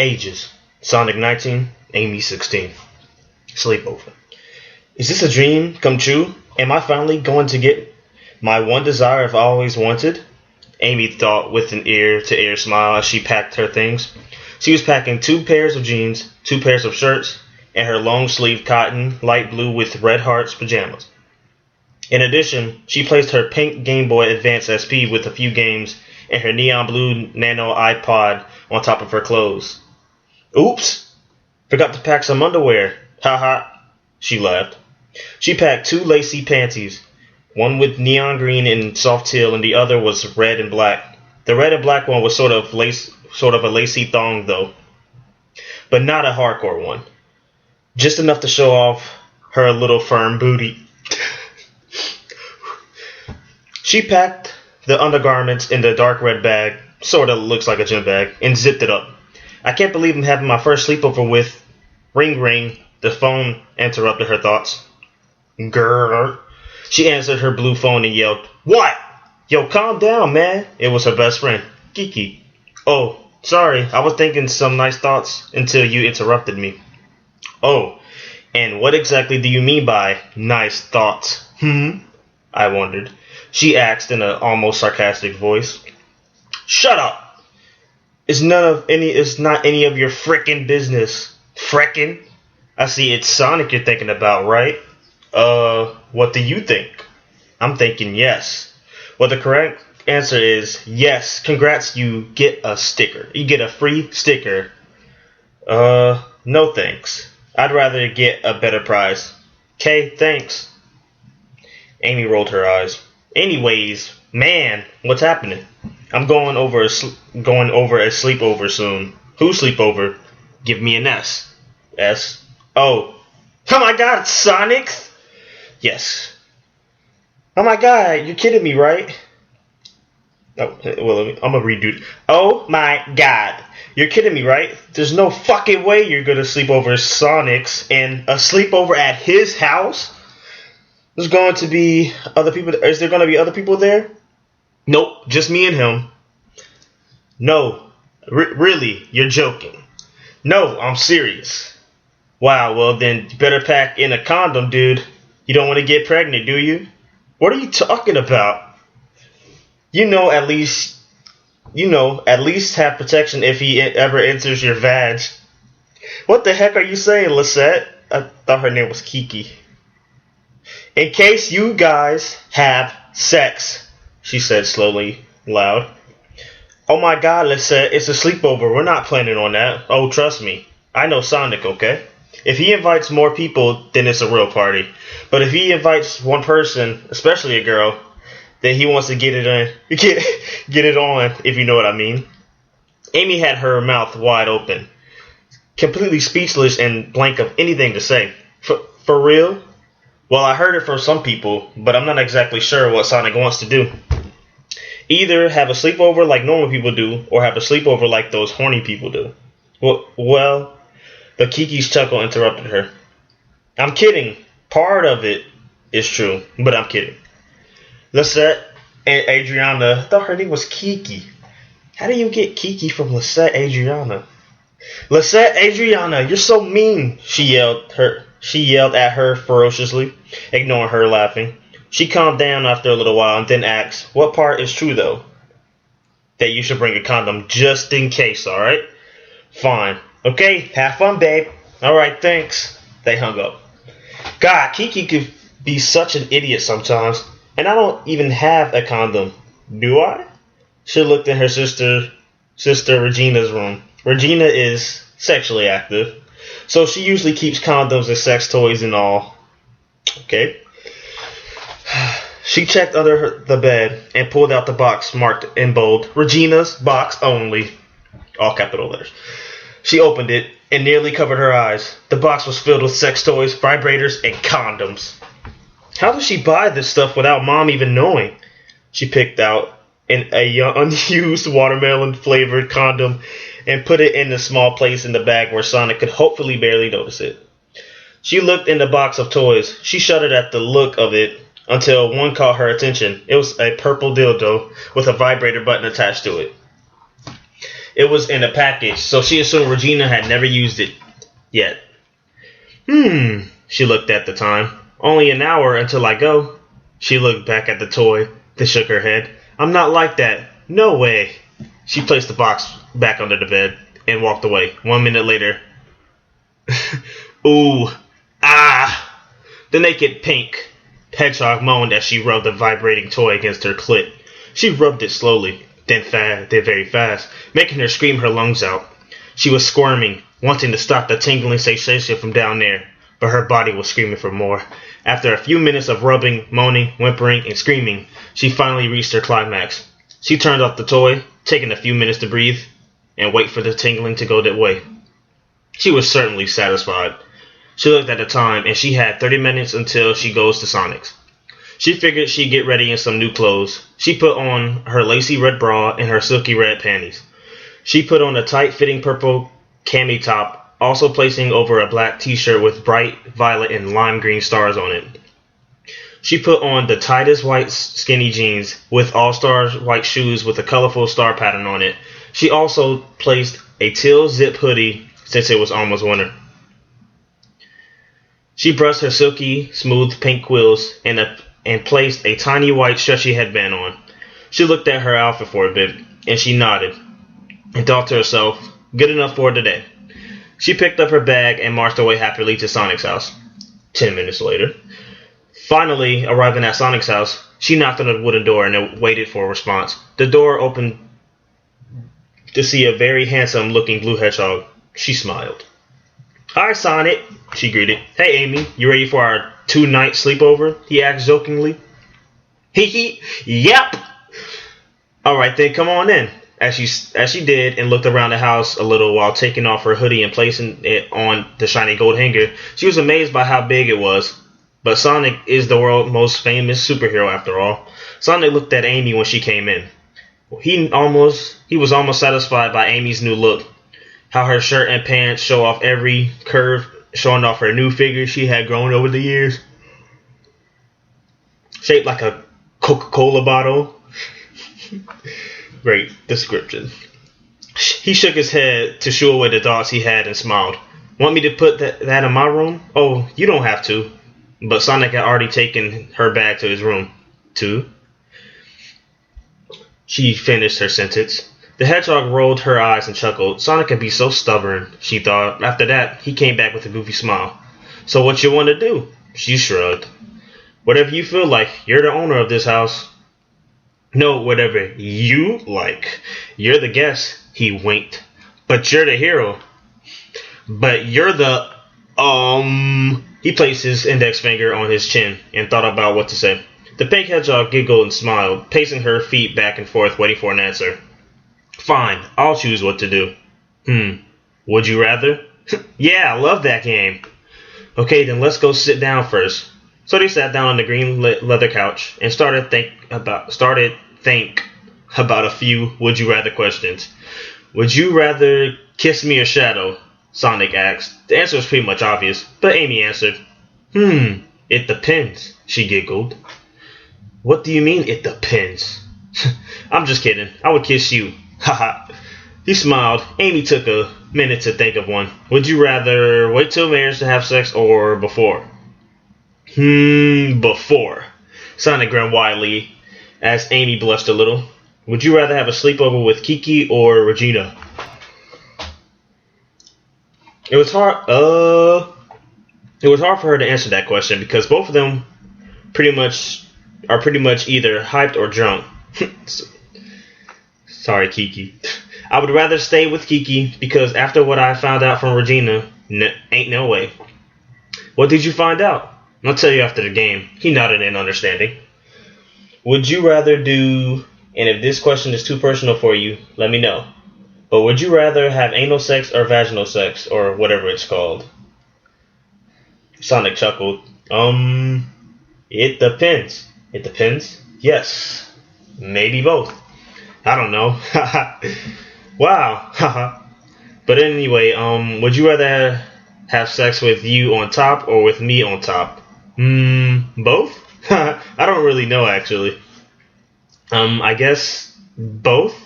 Ages: Sonic 19, Amy 16. Sleepover. Is this a dream come true? Am I finally going to get my one desire I've always wanted? Amy thought with an ear-to-ear smile as she packed her things. She was packing 2 pairs of jeans, 2 pairs of shirts, and her long-sleeved cotton, light blue with red hearts pajamas. In addition, she placed her pink Game Boy Advance SP with a few games and her neon blue nano iPod on top of her clothes. Oops! Forgot to pack some underwear. Haha, she laughed. She packed 2 lacy panties, one with neon green and soft teal, and the other was red and black. The red and black one was sort of a lacy thong though, but not a hardcore one. Just enough to show off her little firm booty. She packed the undergarments in the dark red bag, sorta looks like a gym bag, and zipped it up. I can't believe I'm having my first sleepover with... Ring ring. The phone interrupted her thoughts. Grrr. She answered her blue phone and yelled, "What? Yo, calm down, man." It was her best friend, Kiki. Oh, sorry, I was thinking some nice thoughts until you interrupted me. Oh, and what exactly do you mean by nice thoughts? I wondered. She asked in an almost sarcastic voice. Shut up! It's not any of your frickin' business. Frickin'? I see it's Sonic you're thinking about, right? What do you think? I'm thinking yes. Well, the correct answer is yes. Congrats, you get a sticker. You get a free sticker. No thanks. I'd rather get a better prize. 'Kay, thanks. Amy rolled her eyes. Anyways, man, what's happening? I'm going over a sleepover soon. Who's sleepover? Give me an S. S. Oh my God, it's Sonic? Yes. Oh my God, you're kidding me, right? Oh, well, I'm gonna redo it. Oh my God, you're kidding me, right? There's no fucking way you're gonna sleep over Sonic's and a sleepover at his house. There's going to be other people. Is there going to be other people there? Nope, just me and him. No, really, you're joking. No, I'm serious. Wow, well then you better pack in a condom, dude. You don't want to get pregnant, do you? What are you talking about? At least have protection if he ever enters your vag. What the heck are you saying, Lisette? I thought her name was Kiki. In case you guys have sex, she said slowly, loud. Oh my God, Lisette, it's a sleepover. We're not planning on that. Oh, trust me. I know Sonic, okay? If he invites more people, then it's a real party. But if he invites one person, especially a girl, then he wants to get it on, if you know what I mean. Amy had her mouth wide open, completely speechless and blank of anything to say. For real? Well, I heard it from some people, but I'm not exactly sure what Sonic wants to do. Either have a sleepover like normal people do, or have a sleepover like those horny people do. Well, but Kiki's chuckle interrupted her. I'm kidding. Part of it is true, but I'm kidding. Lisette and Adriana, I thought her name was Kiki. How do you get Kiki from Lisette Adriana? Lisette Adriana, you're so mean, she yelled at her ferociously, ignoring her laughing. She calmed down after a little while and then asked, what part is true though? That you should bring a condom just in case, alright? Fine. Okay, have fun, babe. Alright, thanks. They hung up. God, Kiki could be such an idiot sometimes. And I don't even have a condom. Do I? She looked in her sister Regina's room. Regina is sexually active, so she usually keeps condoms and sex toys and all. Okay. She checked under the bed and pulled out the box marked in bold, Regina's box only. All capital letters. She opened it and nearly covered her eyes. The box was filled with sex toys, vibrators, and condoms. How does she buy this stuff without Mom even knowing? She picked out an unused watermelon-flavored condom and put it in a small place in the bag where Sonic could hopefully barely notice it. She looked in the box of toys. She shuddered at the look of it until one caught her attention. It was a purple dildo with a vibrator button attached to it. It was in a package, so she assumed Regina had never used it yet. She looked at the time. Only an hour until I go. She looked back at the toy, then shook her head. I'm not like that. No way. She placed the box back under the bed and walked away. 1 minute later. Ooh. Ah. The naked pink hedgehog moaned as she rubbed the vibrating toy against her clit. She rubbed it slowly, then very fast, making her scream her lungs out. She was squirming, wanting to stop the tingling sensation from down there, but her body was screaming for more. After a few minutes of rubbing, moaning, whimpering, and screaming, she finally reached her climax. She turned off the toy, taking a few minutes to breathe and wait for the tingling to go that way. She was certainly satisfied. She looked at the time, and she had 30 minutes until she goes to Sonic's. She figured she'd get ready in some new clothes. She put on her lacy red bra and her silky red panties. She put on a tight-fitting purple cami top, also placing over a black t-shirt with bright violet and lime green stars on it. She put on the tightest white skinny jeans with all-star white shoes with a colorful star pattern on it. She also placed a teal zip hoodie since it was almost winter. She brushed her silky, smooth pink quills and placed a tiny white stretchy headband on. She looked at her outfit for a bit, and she nodded, and thought to herself, good enough for today. She picked up her bag and marched away happily to Sonic's house. 10 minutes later. Finally, arriving at Sonic's house, she knocked on the wooden door and waited for a response. The door opened to see a very handsome-looking blue hedgehog. She smiled. Hi, Sonic, she greeted. Hey, Amy, you ready for our 2-night sleepover? He asked jokingly. Hee. Yep. All right, then come on in. As she did and looked around the house a little while taking off her hoodie and placing it on the shiny gold hanger, she was amazed by how big it was. But Sonic is the world's most famous superhero after all. Sonic looked at Amy when she came in. He was almost satisfied by Amy's new look. How her shirt and pants show off every curve, showing off her new figure she had grown over the years. Shaped like a Coca-Cola bottle. Great description. He shook his head to shoo away the thoughts he had and smiled. Want me to put that in my room? Oh, you don't have to. But Sonic had already taken her bag to his room. Too. She finished her sentence. The hedgehog rolled her eyes and chuckled. Sonic can be so stubborn, she thought. After that, he came back with a goofy smile. So what you want to do? She shrugged. Whatever you feel like. You're the owner of this house. No, whatever you like. You're the guest. He winked. But you're the hero. But you're the... He placed his index finger on his chin and thought about what to say. The pink hedgehog giggled and smiled, pacing her feet back and forth, waiting for an answer. Fine, I'll choose what to do. Would you rather? Yeah, I love that game. Okay, then let's go sit down first. So they sat down on the green leather couch and started think about a few would you rather questions. Would you rather kiss me or Shadow? Sonic asked. The answer was pretty much obvious, but Amy answered. It depends, she giggled. What do you mean it depends? I'm just kidding. I would kiss you. Haha. He smiled. Amy took a minute to think of one. Would you rather wait till marriage to have sex or before? Before. Sonic grinned widely as Amy blushed a little. Would you rather have a sleepover with Kiki or Regina? It was hard for her to answer that question because both of them are pretty much either hyped or drunk. Sorry, Kiki. I would rather stay with Kiki because after what I found out from Regina, ain't no way. What did you find out? I'll tell you after the game. He nodded in understanding. Would you rather do, and if this question is too personal for you, let me know. But would you rather have anal sex or vaginal sex, or whatever it's called? Sonic chuckled. It depends. It depends? Yes. Maybe both. I don't know. Wow. But anyway, would you rather have sex with you on top or with me on top? Both? I don't really know, actually. I guess both?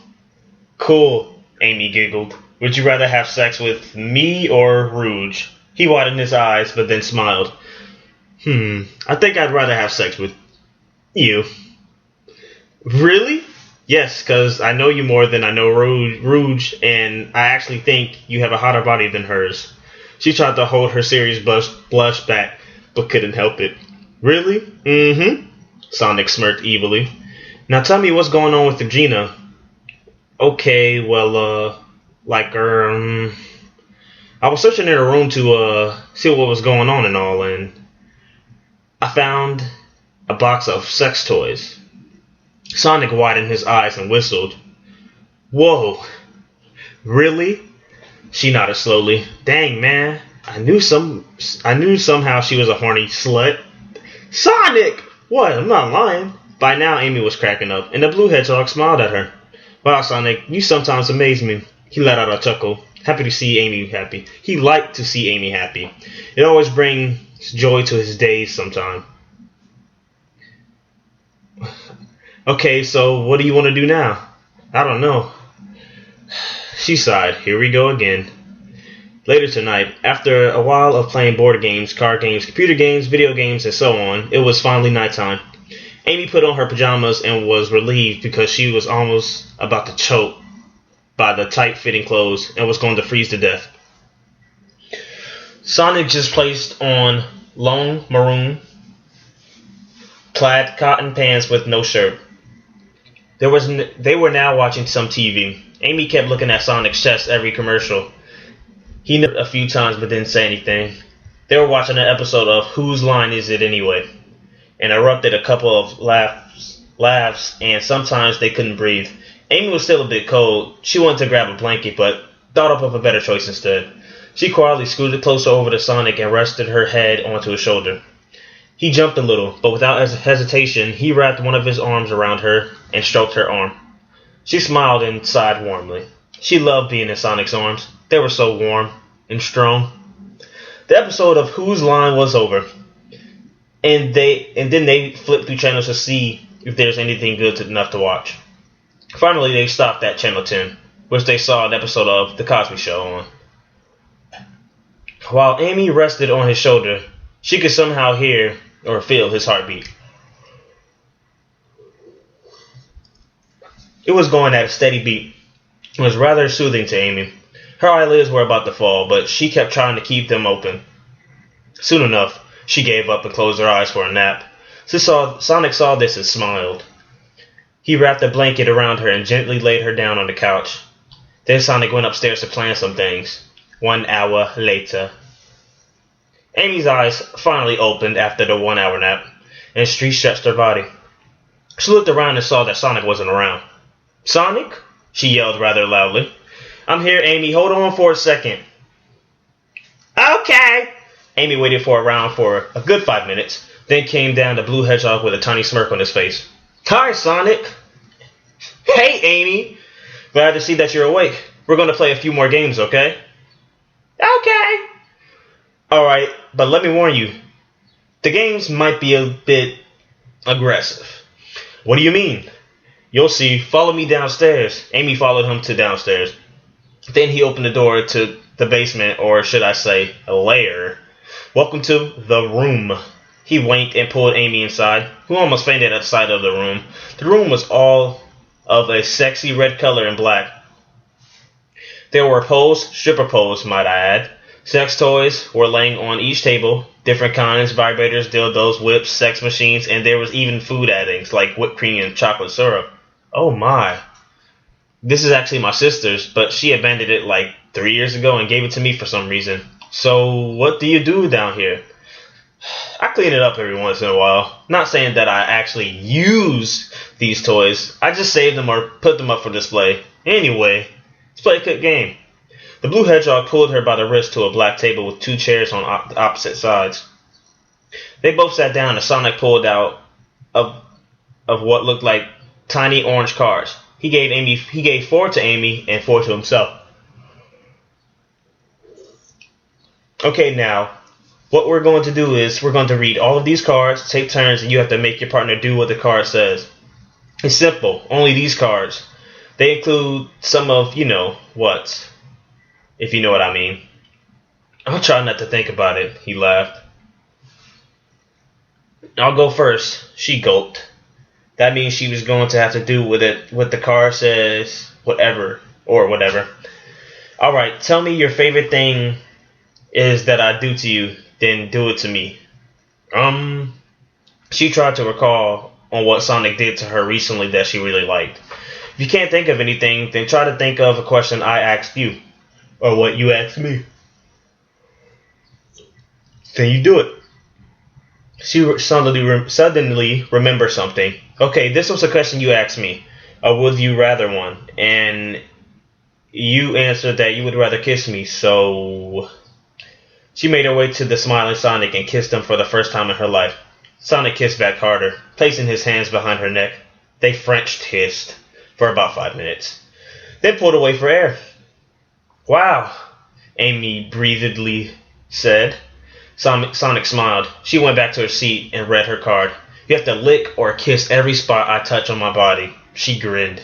Cool. Amy giggled. Would you rather have sex with me or Rouge? He widened his eyes, but then smiled. I think I'd rather have sex with you. Really? Yes, because I know you more than I know Rouge, and I actually think you have a hotter body than hers. She tried to hold her serious blush back, but couldn't help it. Really? Mm-hmm. Sonic smirked evilly. Now tell me what's going on with Regina. Okay, well, I was searching in her room to, see what was going on and all, and I found a box of sex toys. Sonic widened his eyes and whistled. Whoa. Really? She nodded slowly. Dang, man. I knew somehow she was a horny slut. Sonic! What? I'm not lying. By now, Amy was cracking up, and the blue hedgehog smiled at her. Wow, Sonic, you sometimes amaze me. He let out a chuckle. Happy to see Amy happy. He liked to see Amy happy. It always brings joy to his days sometime. Okay, so what do you want to do now? I don't know. She sighed. Here we go again. Later tonight, after a while of playing board games, card games, computer games, video games, and so on, it was finally nighttime. Amy put on her pajamas and was relieved because she was almost about to choke by the tight-fitting clothes and was going to freeze to death. Sonic just placed on long maroon plaid cotton pants with no shirt. They were now watching some TV. Amy kept looking at Sonic's chest every commercial. He nodded a few times but didn't say anything. They were watching an episode of Whose Line Is It Anyway? And erupted a couple of laughs, and sometimes they couldn't breathe. Amy was still a bit cold. She wanted to grab a blanket, but thought up of a better choice instead. She quietly scooted closer over to Sonic and rested her head onto his shoulder. He jumped a little, but without hesitation, he wrapped one of his arms around her and stroked her arm. She smiled and sighed warmly. She loved being in Sonic's arms. They were so warm and strong. The episode of Whose Line was over, and then they flipped through channels to see if there's anything good enough to watch. Finally, they stopped at Channel 10, which they saw an episode of The Cosby Show on. While Amy rested on his shoulder, she could somehow hear or feel his heartbeat. It was going at a steady beat. It was rather soothing to Amy. Her eyelids were about to fall, but she kept trying to keep them open. Soon enough, she gave up and closed her eyes for a nap. Sonic saw this and smiled. He wrapped a blanket around her and gently laid her down on the couch. Then Sonic went upstairs to plan some things. 1 hour later. Amy's eyes finally opened after the 1 hour nap, and she stretched her body. She looked around and saw that Sonic wasn't around. Sonic? She yelled rather loudly. I'm here, Amy. Hold on for a second. Okay. Amy waited around for a good 5 minutes, then came down to Blue Hedgehog with a tiny smirk on his face. Hi, Sonic. Hey, Amy. Glad to see that you're awake. We're going to play a few more games, okay? Okay. Alright, but let me warn you. The games might be a bit aggressive. What do you mean? You'll see. Follow me downstairs. Amy followed him to downstairs. Then he opened the door to the basement, or should I say, a lair. Welcome to the room. He winked and pulled Amy inside, who almost fainted at the sight of the room. The room was all of a sexy red color and black. There were poles, stripper poles, might I add. Sex toys were laying on each table, different kinds, vibrators, dildos, whips, sex machines, and there was even food addings like whipped cream and chocolate syrup. Oh my. This is actually my sister's, but she abandoned it like 3 years ago and gave it to me for some reason. So what do you do down here? I clean it up every once in a while. Not saying that I actually use these toys. I just save them or put them up for display. Anyway, let's play a quick game. The Blue Hedgehog pulled her by the wrist to a black table with 2 chairs on opposite sides. They both sat down and Sonic pulled out of what looked like tiny orange cards. He gave 4 to Amy and 4 to himself. Okay, now, what we're going to do is we're going to read all of these cards, take turns, and you have to make your partner do what the card says. It's simple, only these cards. They include some of, what, if you know what I mean. I'll try not to think about it, he laughed. I'll go first, she gulped. That means she was going to have to do with it what the car says, whatever. Alright, tell me your favorite thing is that I do to you, then do it to me. She tried to recall on what Sonic did to her recently that she really liked. If you can't think of anything, then try to think of a question I asked you, or what you asked me. Then you do it. She suddenly remembered something. Okay, this was a question you asked me, a would you rather one, and you answered that you would rather kiss me, so... She made her way to the smiling Sonic and kissed him for the first time in her life. Sonic kissed back harder, placing his hands behind her neck. They French kissed for about 5 minutes, then pulled away for air. Wow, Amy breathedly said. Sonic smiled. She went back to her seat and read her card. You have to lick or kiss every spot I touch on my body. She grinned.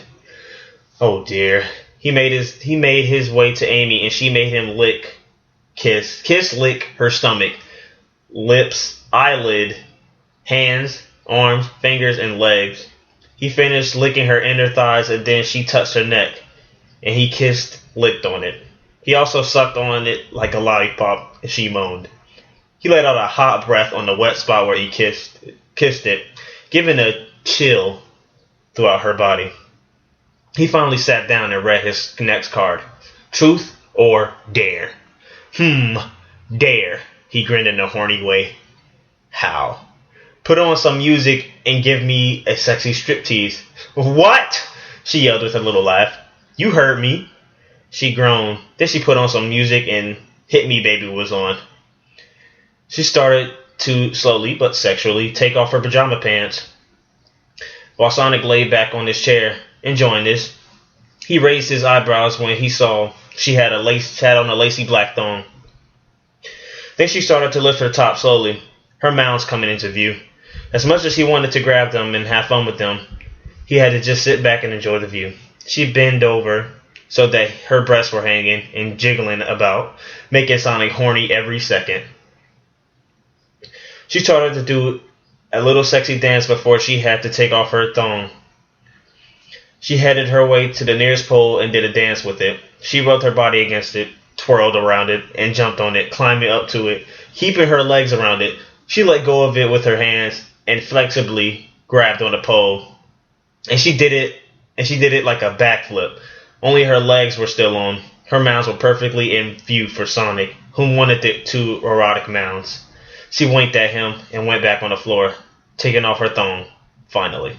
Oh dear. He made his way to Amy and she made him lick her stomach, lips, eyelid, hands, arms, fingers, and legs. He finished licking her inner thighs and then she touched her neck and he licked on it. He also sucked on it like a lollipop and she moaned. He let out a hot breath on the wet spot where he kissed it, giving a chill throughout her body. He finally sat down and read his next card. Truth or dare? Dare. He grinned in a horny way. How? Put on some music and give me a sexy striptease. What? She yelled with a little laugh. You heard me. She groaned. Then she put on some music and Hit Me Baby was on. She started to slowly but sexually take off her pajama pants. While Sonic lay back on his chair, enjoying this, he raised his eyebrows when he saw she had on a lacy black thong. Then she started to lift her top slowly, her mounds coming into view. As much as he wanted to grab them and have fun with them, he had to just sit back and enjoy the view. She bent over so that her breasts were hanging and jiggling about, making Sonic horny every second. She started to do a little sexy dance before she had to take off her thong. She headed her way to the nearest pole and did a dance with it. She rubbed her body against it, twirled around it, and jumped on it, climbing up to it, keeping her legs around it. She let go of it with her hands and flexibly grabbed on the pole. And she did it like a backflip. Only her legs were still on. Her mounds were perfectly in view for Sonic, who wanted the two erotic mounds. She winked at him and went back on the floor, taking off her thong, finally.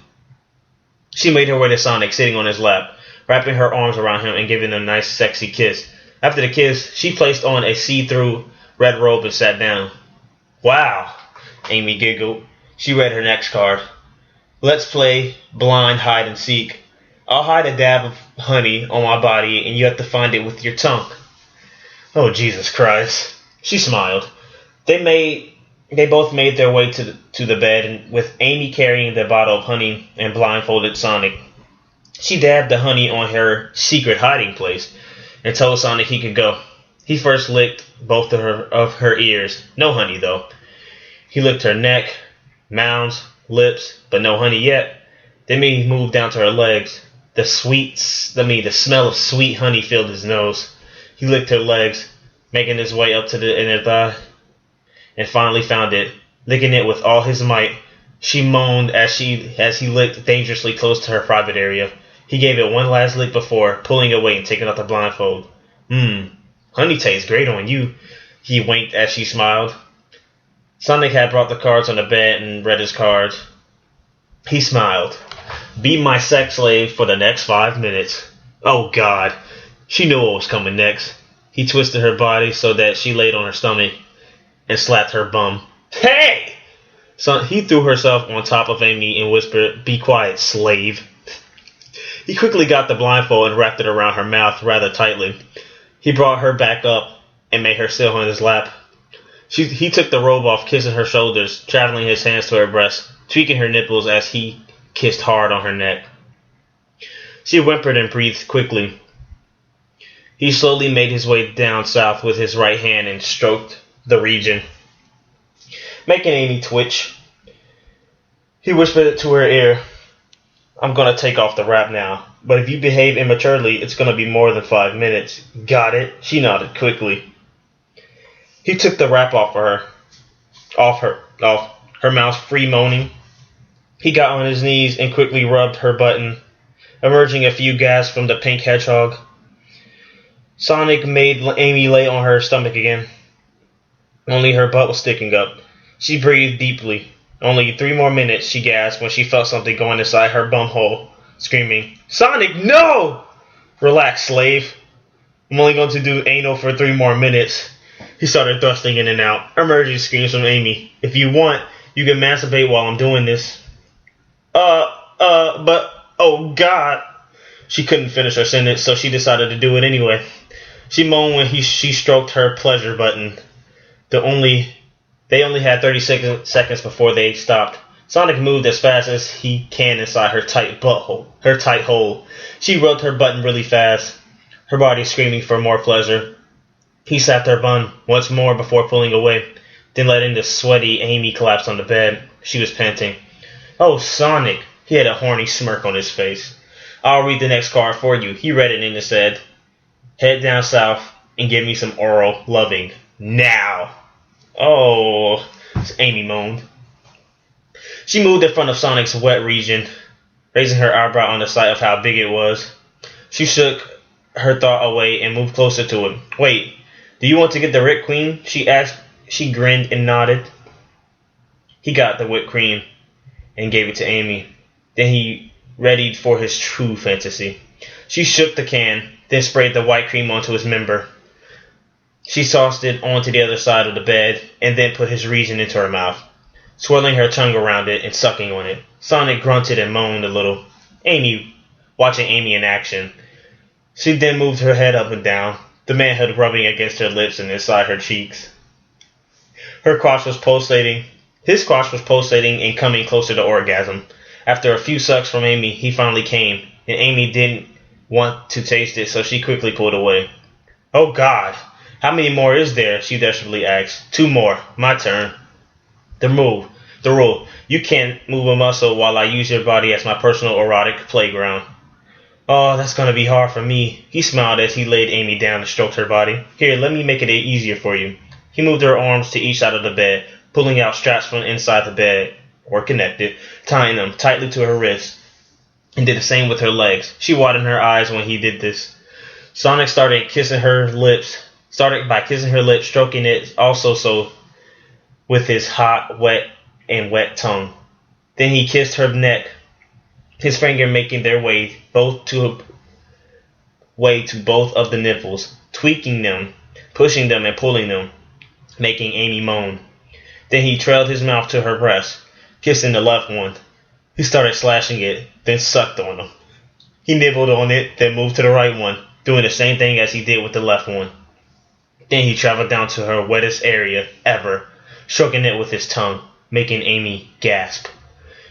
She made her way to Sonic, sitting on his lap, wrapping her arms around him and giving him a nice, sexy kiss. After the kiss, she placed on a see-through red robe and sat down. Wow, Amy giggled. She read her next card. Let's play blind hide and seek. I'll hide a dab of honey on my body and you have to find it with your tongue. Oh, Jesus Christ. She smiled. They both made their way to the bed, and with Amy carrying the bottle of honey and blindfolded Sonic. She dabbed the honey on her secret hiding place and told Sonic he could go. He first licked both of her ears. No honey, though. He licked her neck, mounds, lips, but no honey yet. Then he moved down to her legs. The smell of sweet honey filled his nose. He licked her legs, making his way up to the inner thigh, and finally found it, licking it with all his might. She moaned as he licked dangerously close to her private area. He gave it one last lick before pulling away and taking off the blindfold. Honey tastes great on you, he winked as she smiled. Sonic had brought the cards on the bed and read his cards. He smiled. Be my sex slave for the next 5 minutes. Oh God, she knew what was coming next. He twisted her body so that she laid on her stomach and slapped her bum. Hey! So he threw herself on top of Amy and whispered, Be quiet, slave. He quickly got the blindfold and wrapped it around her mouth rather tightly. He brought her back up and made her sit on his lap. He took the robe off, kissing her shoulders, traveling his hands to her breast, tweaking her nipples as he kissed hard on her neck. She whimpered and breathed quickly. He slowly made his way down south with his right hand and stroked the region, making Amy twitch. He whispered it to her ear. I'm gonna take off the wrap now, but if you behave immaturely, it's gonna be more than 5 minutes. Got it? She nodded quickly. He took the wrap off her mouth free moaning. He got on his knees and quickly rubbed her button, emerging a few gasps from the pink hedgehog. Sonic made Amy lay on her stomach again. Only her butt was sticking up. She breathed deeply. Only 3 more minutes, she gasped when she felt something going inside her bumhole, screaming, Sonic, no! Relax, slave. I'm only going to do anal for 3 more minutes. He started thrusting in and out, emerging screams from Amy. If you want, you can masturbate while I'm doing this. But, oh God. She couldn't finish her sentence, so she decided to do it anyway. She moaned when she stroked her pleasure button. They only had 30 seconds before they stopped. Sonic moved as fast as he can inside her tight hole. She rubbed her button really fast, her body screaming for more pleasure. He slapped her bun once more before pulling away, then letting the sweaty Amy collapse on the bed. She was panting. Oh, Sonic! He had a horny smirk on his face. I'll read the next card for you. He read it and said, head down south and give me some oral loving. Now! Oh, Amy moaned. She moved in front of Sonic's wet region, raising her eyebrow on the sight of how big it was. She shook her thought away and moved closer to it. Wait, do you want to get the whipped cream? She asked. She grinned and nodded. He got the whipped cream and gave it to Amy. Then he readied for his true fantasy. She shook the can, then sprayed the white cream onto his member. She tossed it onto the other side of the bed and then put his region into her mouth, swirling her tongue around it and sucking on it. Sonic grunted and moaned a little, watching Amy in action. She then moved her head up and down, the manhood rubbing against her lips and inside her cheeks. His crotch was pulsating and coming closer to orgasm. After a few sucks from Amy, he finally came, and Amy didn't want to taste it, so she quickly pulled away. Oh God! How many more is there? She desperately asked. 2 more. My turn. The rule. You can't move a muscle while I use your body as my personal erotic playground. Oh, that's gonna be hard for me. He smiled as he laid Amy down and stroked her body. Here, let me make it easier for you. He moved her arms to each side of the bed, pulling out straps from inside the bed, or connected, tying them tightly to her wrists, and did the same with her legs. She widened her eyes when he did this. Sonic started by kissing her lips, stroking it also so with his hot, wet tongue. Then he kissed her neck, his finger making their way to both of the nipples, tweaking them, pushing them and pulling them, making Amy moan. Then he trailed his mouth to her breast, kissing the left one. He started slashing it, then sucked on them. He nibbled on it, then moved to the right one, doing the same thing as he did with the left one. Then he traveled down to her wettest area ever, stroking it with his tongue, making Amy gasp.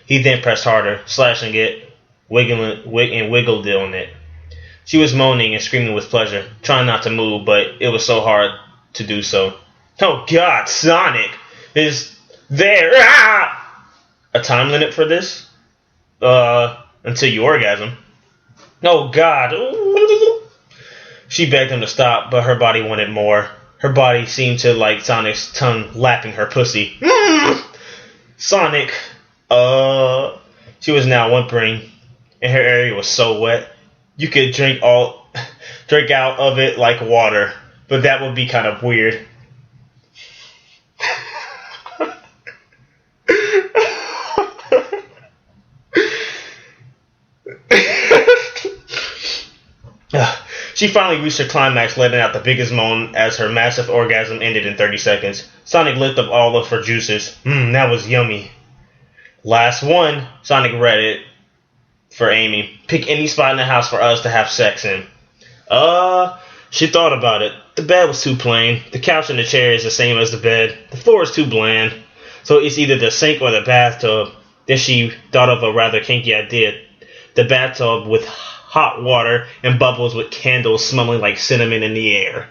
He then pressed harder, slashing it, wiggled on it. She was moaning and screaming with pleasure, trying not to move, but it was so hard to do so. Oh God, Sonic! Is there a time limit for this? Until you orgasm. Oh God! She begged him to stop, but her body wanted more. Her body seemed to like Sonic's tongue lapping her pussy. Sonic! She was now whimpering, and her area was so wet. You could drink out of it like water, but that would be kind of weird. She finally reached her climax, letting out the biggest moan as her massive orgasm ended in 30 seconds. Sonic licked up all of her juices. That was yummy. Last one, Sonic read it for Amy. Pick any spot in the house for us to have sex in. She thought about it. The bed was too plain. The couch and the chair is the same as the bed. The floor is too bland. So it's either the sink or the bathtub. Then she thought of a rather kinky idea. The bathtub with hot water and bubbles with candles smelling like cinnamon in the air.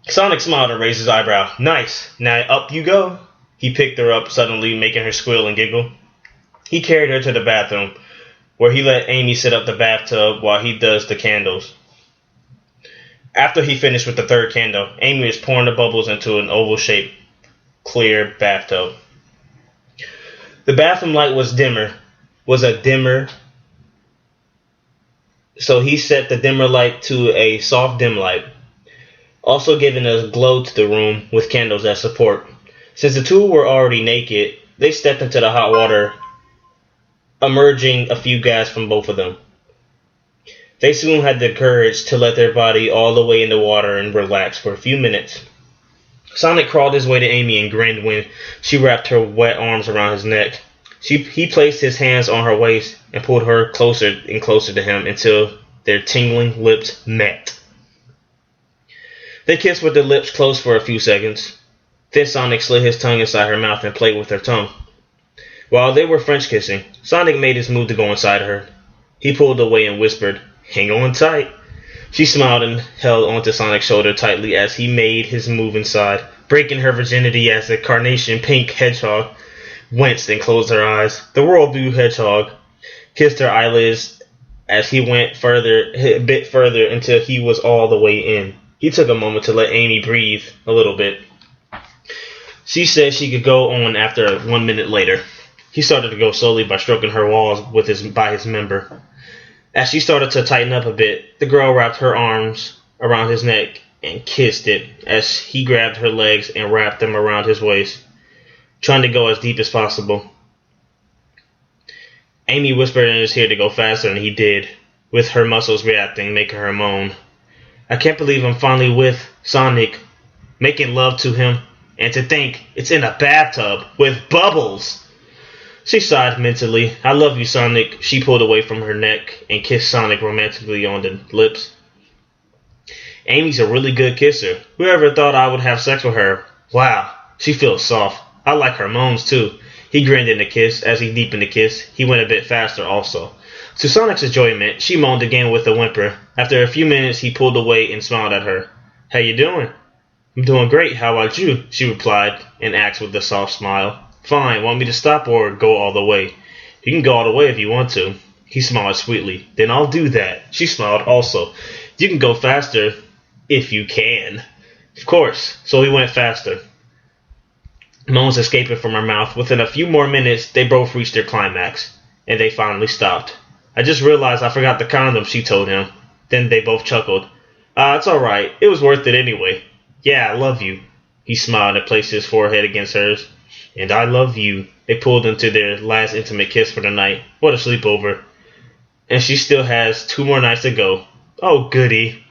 Sonic smiled and raised his eyebrow. Nice. Now up you go. He picked her up, suddenly making her squeal and giggle. He carried her to the bathroom, where he let Amy sit up the bathtub while he does the candles. After he finished with the third candle, Amy was pouring the bubbles into an oval-shaped, clear bathtub. The bathroom light was a dimmer, so he set the dimmer light to a soft dim light, also giving a glow to the room with candles as support. Since the two were already naked, they stepped into the hot water, emerging a few gasps from both of them. They soon had the courage to let their body all the way in the water and relax for a few minutes. Sonic crawled his way to Amy and grinned when she wrapped her wet arms around his neck. He placed his hands on her waist and pulled her closer and closer to him until their tingling lips met. They kissed with their lips closed for a few seconds. Then Sonic slid his tongue inside her mouth and played with her tongue. While they were French kissing, Sonic made his move to go inside her. He pulled away and whispered, "Hang on tight." She smiled and held onto Sonic's shoulder tightly as he made his move inside, breaking her virginity as the carnation pink hedgehog winced and closed her eyes. The royal blue hedgehog kissed her eyelids as he went a bit further until he was all the way in. He took a moment to let Amy breathe a little bit. She said she could go on after 1 minute later. He started to go slowly by stroking her walls by his member. As she started to tighten up a bit, the girl wrapped her arms around his neck and kissed it as he grabbed her legs and wrapped them around his waist, trying to go as deep as possible. Amy whispered in his ear to go faster, and he did, with her muscles reacting, making her moan. "I can't believe I'm finally with Sonic, making love to him, and to think it's in a bathtub with bubbles." She sighed mentally. "I love you, Sonic." She pulled away from her neck and kissed Sonic romantically on the lips. Amy's a really good kisser. Whoever thought I would have sex with her? Wow, she feels soft. I like her moans too. He grinned in the kiss. As he deepened the kiss, he went a bit faster also. To Sonic's enjoyment, she moaned again with a whimper. After a few minutes, he pulled away and smiled at her. "How you doing?" "I'm doing great. How about you?" she replied and asked with a soft smile. "Fine. Want me to stop or go all the way?" "You can go all the way if you want to." He smiled sweetly. "Then I'll do that." She smiled also. "You can go faster if you can." "Of course." So he went faster, moans escaping from her mouth. Within a few more minutes, they both reached their climax, and they finally stopped. "I just realized I forgot the condom," she told him. Then they both chuckled. It's alright. It was worth it anyway." "Yeah, I love you." He smiled and placed his forehead against hers. "And I love you." They pulled into their last intimate kiss for the night. What a sleepover. And she still has 2 more nights to go. Oh, goody.